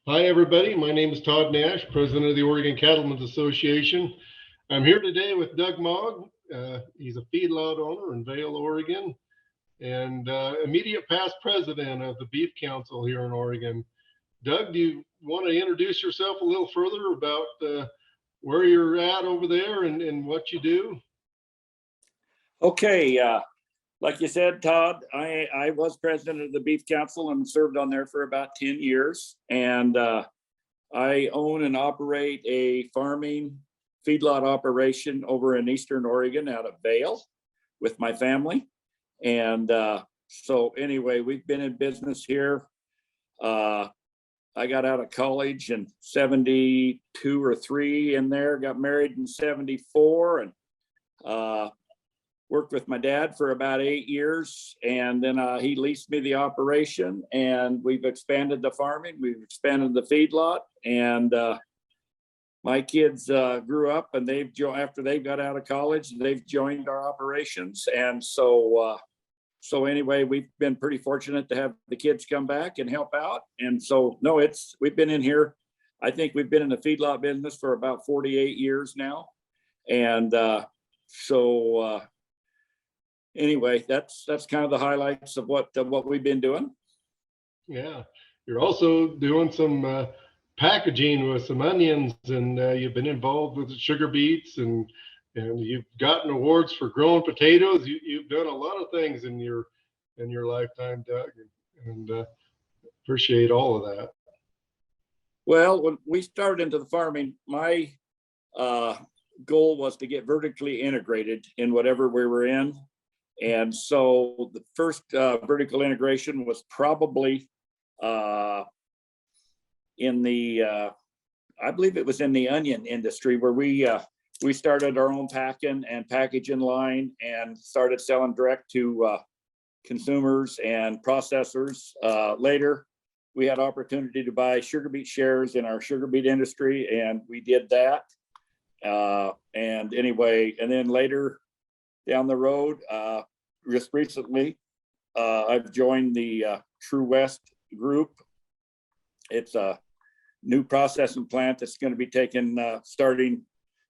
Hi, everybody. My name is Todd Nash, president of the Oregon Cattlemen's Association. I'm here today with Doug Maag. He's a feedlot owner in Vail, Oregon, and immediate past president of the Beef Council here in Oregon. Doug, do you want to introduce yourself a little further about where you're at over there and what you do? Okay, like you said, Todd, I was president of the Beef Council and served on there for about 10 years. And I own and operate a farming feedlot operation over in Eastern Oregon out of Vail with my family. And so anyway, we've been in business here. I got out of college in 72 or 3 in there, got married in 74 and worked with my dad for about 8 years. And then he leased me the operation and we've expanded the farming, we've expanded the feedlot. And my kids grew up and after they got out of college, they've joined our operations. And so anyway, we've been pretty fortunate to have the kids come back and help out. And so, no, we've been in here. I think we've been in the feedlot business for about 48 years now. And anyway, that's kind of the highlights of what we've been doing. Yeah, you're also doing some packaging with some onions, and you've been involved with the sugar beets, and you've gotten awards for growing potatoes. You've done a lot of things in your lifetime, Doug, and appreciate all of that. Well, when we started into the farming, my goal was to get vertically integrated in whatever we were in. And so the first vertical integration was probably in the, I believe it was in the onion industry, where we started our own packing and packaging line and started selling direct to consumers and processors. Later, we had opportunity to buy sugar beet shares in our sugar beet industry, and we did that. And anyway, and then later down the road, just recently, I've joined the True West group. It's a new processing plant that's going to be starting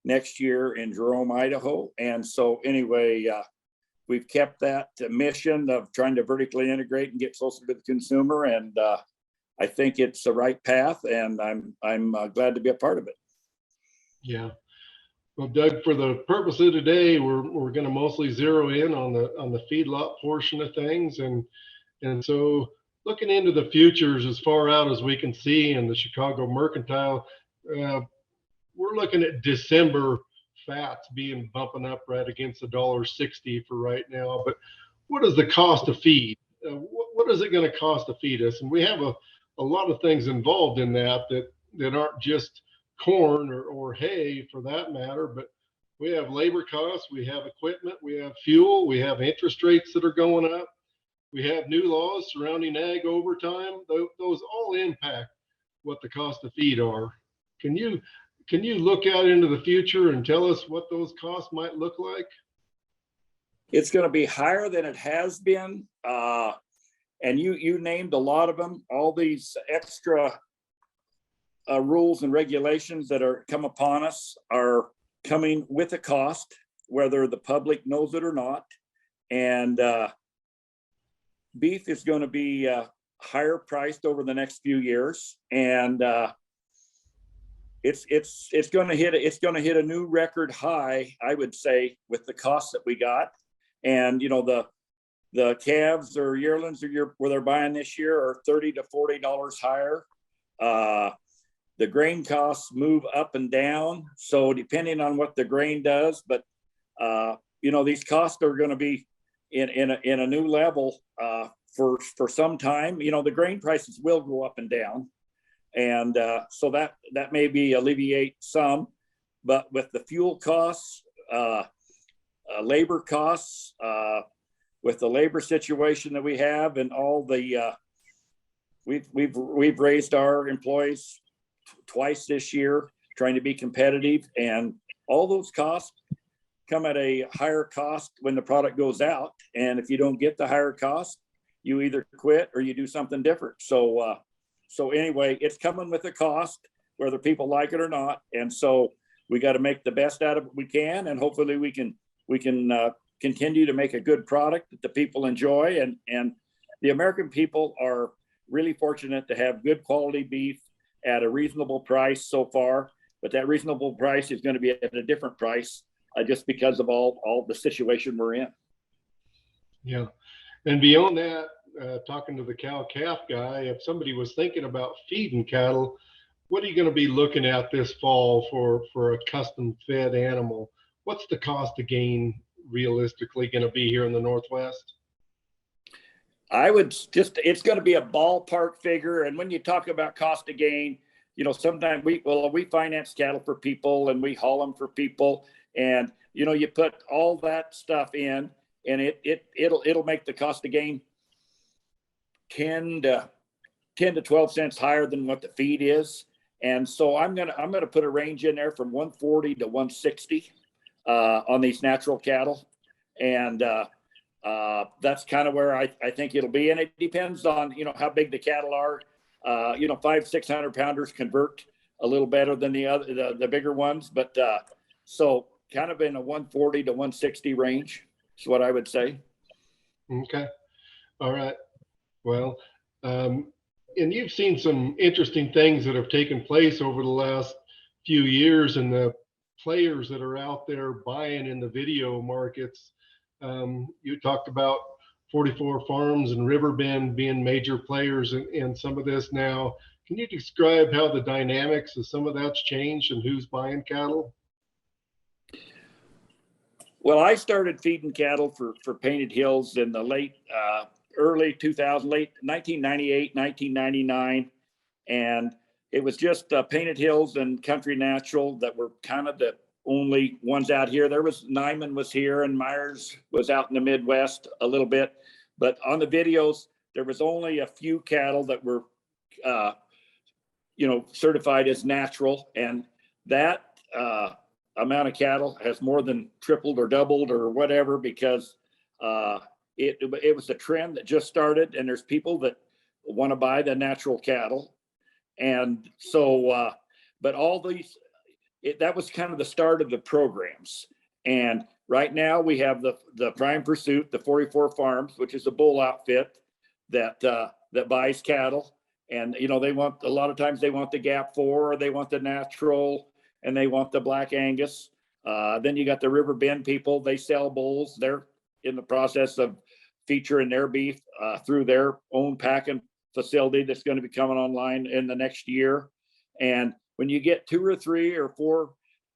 next year in Jerome, Idaho. And so anyway, we've kept that mission of trying to vertically integrate and get closer to the consumer. And I think it's the right path, and I'm glad to be a part of it. Yeah. Well, Doug, for the purpose of today, we're going to mostly zero in on the feedlot portion of things, and so looking into the futures as far out as we can see in the Chicago Mercantile, we're looking at December fats bumping up right against $1.60 for right now. But what is the cost of feed? What is it going to cost to feed us? And we have a lot of things involved in that aren't just corn or hay for that matter, but we have labor costs, we have equipment, we have fuel, we have interest rates that are going up, we have new laws surrounding ag overtime. Those all impact what the cost of feed are. Can you look out into the future and tell us what those costs might look like? It's going to be higher than it has been, and you named a lot of them. All these extra rules and regulations that are come upon us are coming with a cost, whether the public knows it or not. And beef is going to be higher priced over the next few years, and it's going to hit a new record high, I would say, with the costs that we got. And the calves or yearlings where they're buying this year are $30 to $40 higher. The grain costs move up and down, so depending on what the grain does, but these costs are going to be in a new level for some time. The grain prices will go up and down, and so that may alleviate some, but with the fuel costs, labor costs, with the labor situation that we have, and all the we've raised our employees twice this year, trying to be competitive, and all those costs come at a higher cost when the product goes out. And if you don't get the higher cost, you either quit or you do something different. So So anyway, it's coming with a cost, whether people like it or not. And so we got to make the best out of it we can, and hopefully we can continue to make a good product that the people enjoy. And the American people are really fortunate to have good quality beef at a reasonable price so far, but that reasonable price is going to be at a different price just because of all the situation we're in. Yeah. And beyond that, talking to the cow calf guy, if somebody was thinking about feeding cattle, what are you going to be looking at this fall for a custom fed animal? What's the cost of gain realistically going to be here in the Northwest? I would just, it's going to be a ballpark figure. And when you talk about cost of gain, sometimes we finance cattle for people and we haul them for people. And, you put all that stuff in and it'll make the cost of gain 10 to 12 cents higher than what the feed is. And so I'm going to put a range in there from 140 to 160 on these natural cattle. And, that's kind of where I think it'll be. And it depends on, how big the cattle are. 500-600 pounders convert a little better than the bigger ones. But so kind of in a 140 to 160 range is what I would say. Okay. All right. Well, and you've seen some interesting things that have taken place over the last few years, and the players that are out there buying in the video markets. You talked about 44 Farms and Riverbend being major players in some of this now. Can you describe how the dynamics of some of that's changed and who's buying cattle? Well, I started feeding cattle for Painted Hills in the early 2000, late 1998, 1999. And it was just Painted Hills and Country Natural that were kind of the only ones out here. There was Nyman was here and Myers was out in the Midwest a little bit, but on the videos, there was only a few cattle that were, certified as natural. And that amount of cattle has more than tripled or doubled or whatever, because it was a trend that just started, and there's people that want to buy the natural cattle. And so, but all these, that was kind of the start of the programs. And right now we have the Prime Pursuit, the 44 Farms, which is a bull outfit that buys cattle. And, they want, a lot of times they want the Gap 4, or they want the natural, and they want the Black Angus. Then you got the Riverbend people, they sell bulls. They're in the process of featuring their beef through their own packing facility that's going to be coming online in the next year. And when you get 2 or 3 or 4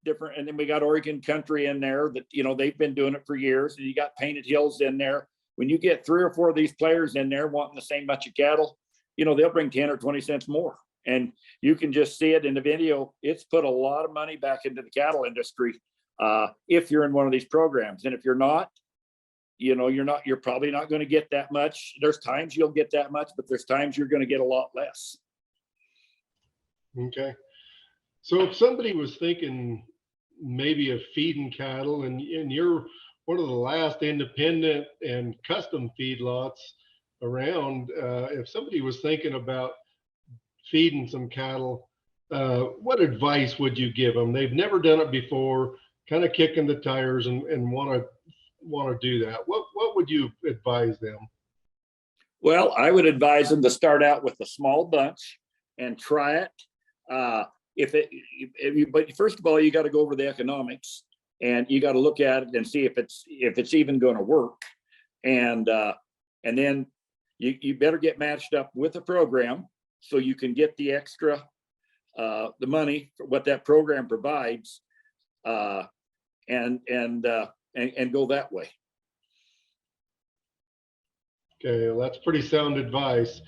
different, and then we got Oregon Country in there that, they've been doing it for years, and you got Painted Hills in there. When you get 3 or 4 of these players in there wanting the same bunch of cattle, they'll bring 10 or 20 cents more. And you can just see it in the video. It's put a lot of money back into the cattle industry if you're in one of these programs. And if you're not, you're probably not going to get that much. There's times you'll get that much, but there's times you're going to get a lot less. Okay. So if somebody was thinking maybe of feeding cattle, and you're one of the last independent and custom feedlots around, if somebody was thinking about feeding some cattle, what advice would you give them? They've never done it before, kind of kicking the tires and want to do that. What would you advise them? Well, I would advise them to start out with a small bunch and try it. But first of all, you got to go over the economics, and you got to look at it and see if it's even going to work. And then you better get matched up with a program so you can get the extra, the money for what that program provides, and go that way. Okay, well, that's pretty sound advice.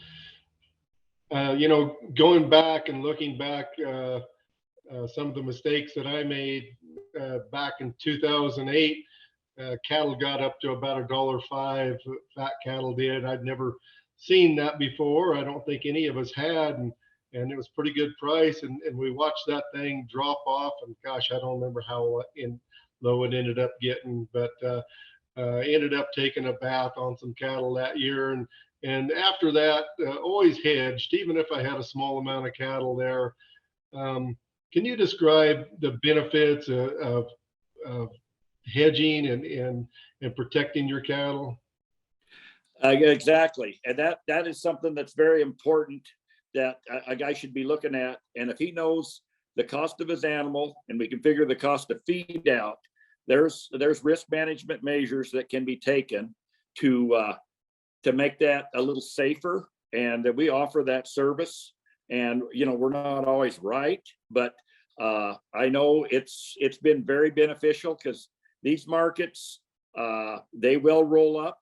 Going back and looking back, some of the mistakes that I made back in 2008, cattle got up to about $1.05. Fat cattle did. I'd never seen that before. I don't think any of us had, and it was pretty good price. And we watched that thing drop off. And gosh, I don't remember how low it ended up getting, but ended up taking a bath on some cattle that year, and And after that, always hedged, even if I had a small amount of cattle there. Can you describe the benefits of hedging and protecting your cattle? Exactly. And that is something that's very important that a guy should be looking at. And if he knows the cost of his animal and we can figure the cost of feed out, there's risk management measures that can be taken to make that a little safer. And that we offer that service. And we're not always right, but I know it's been very beneficial because these markets they will roll up.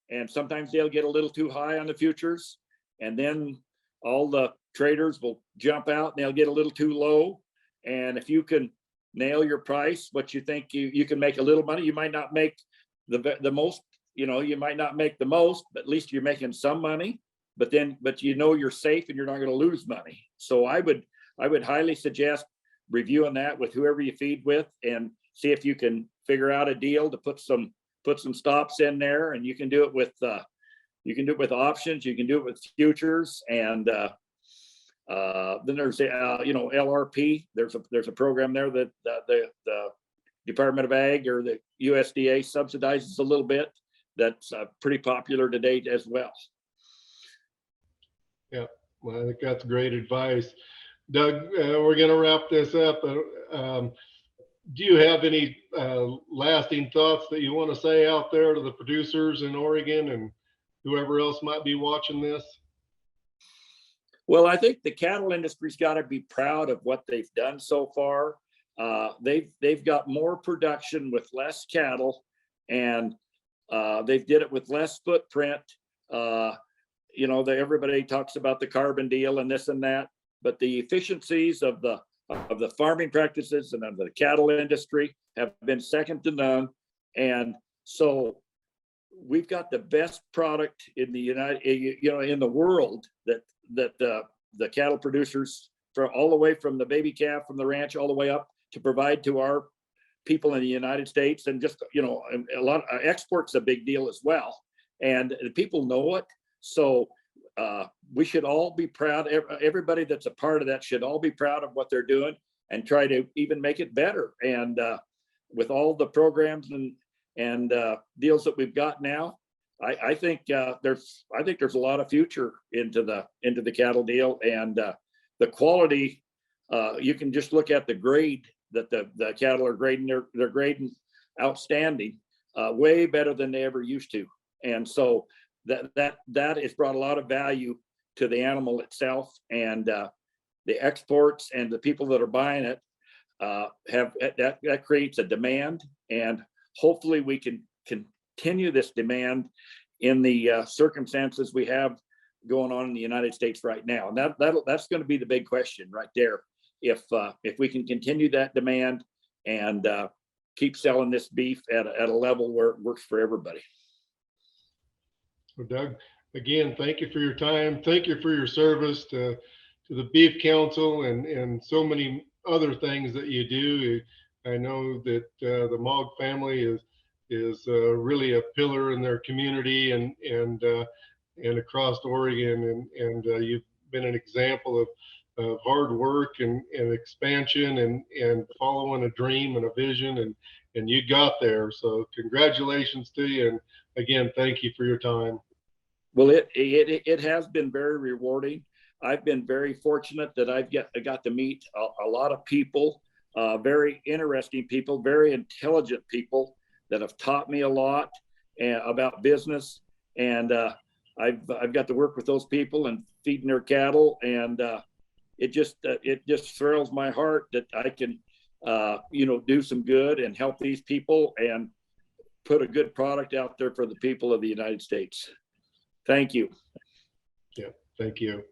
And sometimes they'll get a little too high on the futures. And then all the traders will jump out and they'll get a little too low. And if you can nail your price, what you think you can make a little money, you might not make the most, you might not make the most, but at least you're making some money. But you're safe and you're not going to lose money. So I would highly suggest reviewing that with whoever you feed with and see if you can figure out a deal to put some stops in there. And you can do it with options, you can do it with futures, and then there's LRP. There's a program there that the Department of Ag or the USDA subsidizes a little bit. That's pretty popular to date as well. Yeah, well, I think that's great advice. Doug, we're going to wrap this up. Do you have any lasting thoughts that you want to say out there to the producers in Oregon and whoever else might be watching this? Well, I think the cattle industry's got to be proud of what they've done so far. They've got more production with less cattle, and they've did it with less footprint. Everybody talks about the carbon deal and this and that, but the efficiencies of the farming practices and of the cattle industry have been second to none. And so we've got the best product in in the world that the cattle producers, all the way from the baby calf from the ranch all the way up, to provide to our people in the United States. And just, a lot of exports a big deal as well. And people know it. So we should all be proud. Everybody that's a part of that should all be proud of what they're doing and try to even make it better. And with all the programs and deals that we've got now, I think there's a lot of future into the cattle deal, and the quality. You can just look at the grade that the cattle are grading. They're grading outstanding, way better than they ever used to. And so that has brought a lot of value to the animal itself, and the exports and the people that are buying it that creates a demand, and hopefully we can continue this demand in the circumstances we have going on in the United States right now. And that's going to be the big question right there. If we can continue that demand and keep selling this beef at a level where it works for everybody. Well, Doug, again, thank you for your time. Thank you for your service to the Beef Council and so many other things that you do. I know that the Maag family is really a pillar in their community and across Oregon, and you've been an example of hard work and expansion and following a dream and a vision, and you got there. So congratulations to you, and again, thank you for your time. Well, it has been very rewarding. I've been very fortunate that I got to meet a lot of people, very interesting people, very intelligent people that have taught me a lot about business. And I've got to work with those people and feeding their cattle, and it just thrills my heart that I can do some good and help these people and put a good product out there for the people of the United States. Thank you. Yeah, thank you.